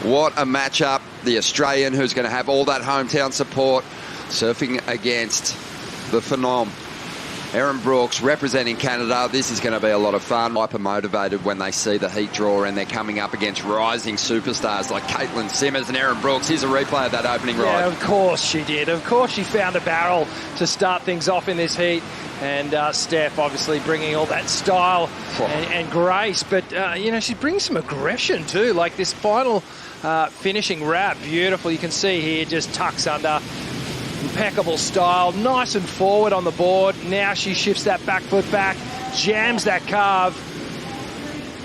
What a matchup. The Australian, who's going to have all that hometown support, surfing against the phenom Erin Brooks, representing Canada. This is going to be a lot of fun. Hyper motivated when they see the heat draw, and they're coming up against rising superstars like Caitlin Simmers and Erin Brooks. Here's a replay of that opening ride. Yeah, of course she did. Of course she found a barrel to start things off in this heat. And Steph obviously bringing all that style and grace. But, you know, she's bringing some aggression too. Like this final finishing wrap, beautiful. You can see here, just tucks under. Impeccable style, nice and forward on the board. Now she shifts that back foot back, jams that carve.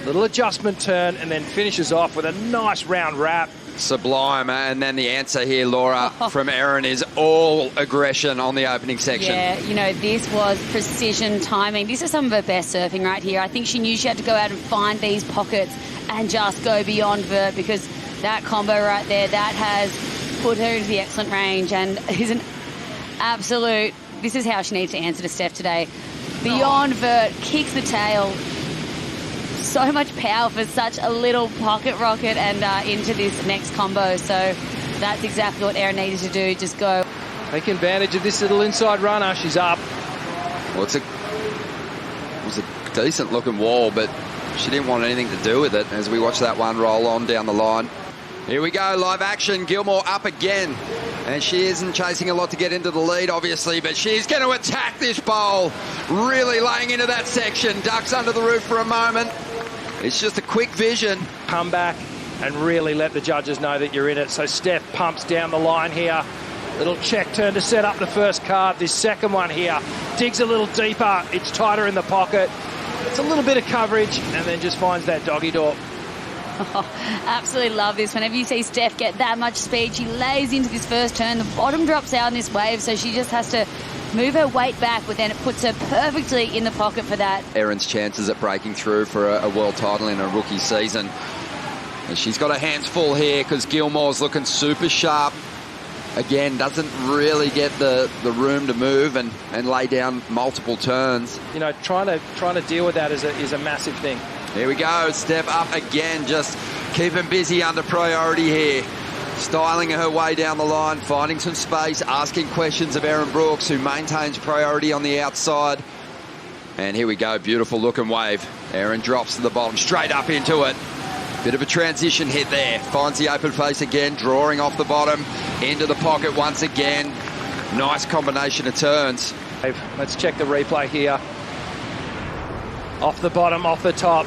Little adjustment turn, and then finishes off with a nice round wrap. Sublime. And then the answer here, Laura, from Erin is all aggression on the opening section. Yeah, you know, this was precision timing. This is some of her best surfing right here. I think she knew she had to go out and find these pockets and just go beyond vert, because that combo right there, that has put her into the excellent range and is an absolute... This is how she needs to answer to Steph today. Beyond vert, kicks the tail. So much power for such a little pocket rocket and into this next combo. So that's exactly what Erin needed to do, just go. Taking advantage of this little inside runner. She's up. Well, it was a decent looking wall, but she didn't want anything to do with it as we watch that one roll on down the line. Here we go, live action. Gilmore up again. And she isn't chasing a lot to get into the lead, obviously, but she's going to attack this bowl. Really laying into that section. Ducks under the roof for a moment. It's just a quick vision. Come back and really let the judges know that you're in it. So Steph pumps down the line here. Little check turn to set up the first card. This second one here digs a little deeper. It's tighter in the pocket. It's a little bit of coverage and then just finds that doggy door. Oh, absolutely love this. Whenever you see Steph get that much speed, she lays into this first turn. The bottom drops out in this wave, so she just has to move her weight back, but then it puts her perfectly in the pocket for that. Erin's chances at breaking through for a world title in a rookie season. And she's got her hands full here because Gilmore's looking super sharp. Again, doesn't really get the room to move and lay down multiple turns. You know, trying to deal with that is a massive thing. Here we go, Steph up again, just keeping busy under priority here. Styling her way down the line, finding some space, asking questions of Erin Brooks, who maintains priority on the outside. And here we go, beautiful looking wave. Erin drops to the bottom, straight up into it. Bit of a transition hit there. Finds the open face again, drawing off the bottom, into the pocket once again. Nice combination of turns. Let's check the replay here. Off the bottom, off the top.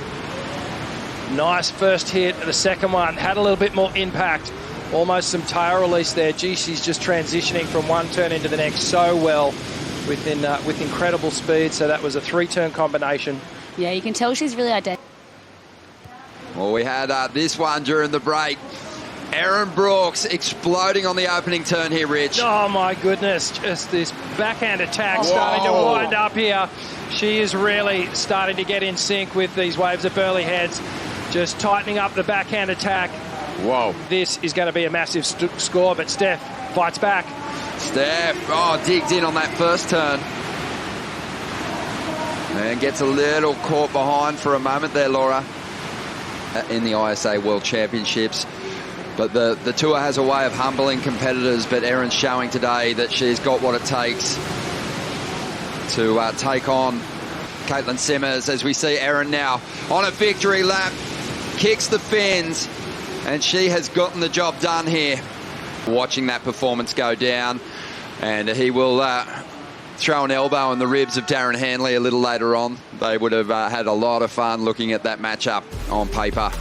Nice first hit. The second one had a little bit more impact. Almost some tail release there. Gee, she's just transitioning from one turn into the next so well with incredible speed. So that was a three-turn combination. Yeah, you can tell she's really identified. Well, we had this one during the break. Erin Brooks exploding on the opening turn here, Rich. Oh, my goodness. Just this backhand attack starting to wind up here. She is really starting to get in sync with these waves of Burleigh Heads. Just tightening up the backhand attack. Whoa. This is going to be a massive score, but Steph fights back. Steph, digs in on that first turn. And gets a little caught behind for a moment there, Laura, in the ISA World Championships. But the tour has a way of humbling competitors, but Erin's showing today that she's got what it takes to take on Caitlin Simmers, as we see Erin now on a victory lap, kicks the fins, and she has gotten the job done here. Watching that performance go down, and he will throw an elbow in the ribs of Darren Hanley a little later on. They would have had a lot of fun looking at that matchup on paper.